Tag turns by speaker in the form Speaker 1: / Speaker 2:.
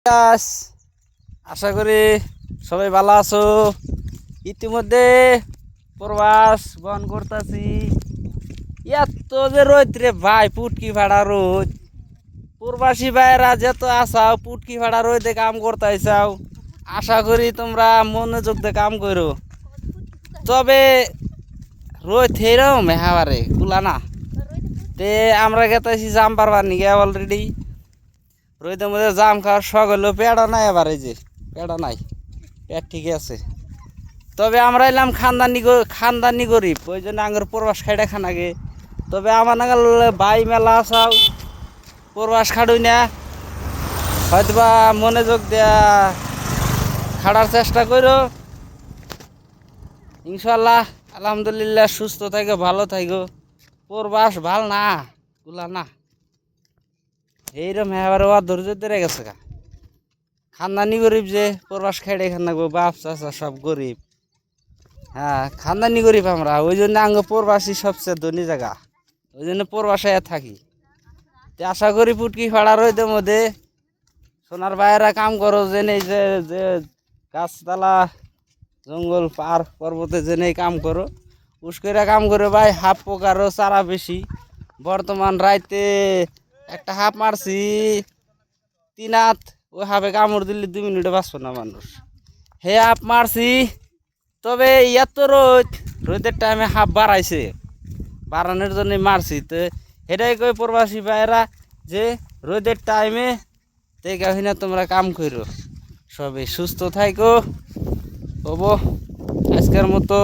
Speaker 1: গাছ, আশা করি সবাই ভালো আছো। ইতিমধ্যে প্রবাস বহন করতেছি। এত যে রোদ রে ভাই, পুটকি ভাড়া রোদ। প্রবাসী ভাইরা যেত আসাও পুটকি ভাড়া রোদে কাম করতেছাও, আশা করি তোমরা মনোযোগ দিয়ে কাম করো। তবে রোদ থেরাও মেহাবারে কুলা না তে আমরা গেতেছি জাম পারবার নিগে অলরেডি। রোদের মধ্যে জাম খাওয়ার শখ হলো, পেড়া নাই আবার, এই যে পেড়া নাই, পেট ঠিকই আছে। তবে আমরা এলাম খানদানি গরিব, ওই জন্য আঙুর প্রবাস খাইটা খানাগে। তবে আমার নাগাল বাই মেলা আসাও প্রবাস খাড়ুই না, হয়তোবা মনোযোগ দেয়া খাড়ার চেষ্টা করো। ইনশাল্লাহ আলহামদুলিল্লাহ সুস্থ থাকো, ভালো থাকো। প্রবাস ভাল না গুলা না, এইরকম এবার ও ধৈর্য ধরে গেছে গা। খানদানি গরিব যে প্রবাস খাইডে খান নাগো, বাপ চাচা সব গরিব। হ্যাঁ, খানদানি গরিব আমরা, ওই জন্য আঙ্গ প্রবাসী সবচেয়ে ধনী জায়গা, ওই জন্য প্রবাসে থাকি। আশা করি পুটকি ফাড়া রইদের মধ্যে সোনার বাইরা কাম করো, জেনে যে যে গাছতলা জঙ্গল পার পর্বতে জেনে কাম করো, উস্কইরা কাম করে ভাই। হাফ পোকারও চারা বেশি। বর্তমান রাইতে একটা হাফ মারছি 3 হাত, ওই হাফে কামড় দিলে 2 মিনিটে বাঁচবো না মানুষ। হে হাফ মারছি, তবে এত রোদের টাইমে হাফ বাড়াইছে, বাড়ানোর জন্য মারছি। তো এটাই কই প্রবাসী ভাইরা যে রোদের টাইমে দেখা হয় না, তোমরা কাম করো, সবে সুস্থ থাকো। হবো আজকের মতো।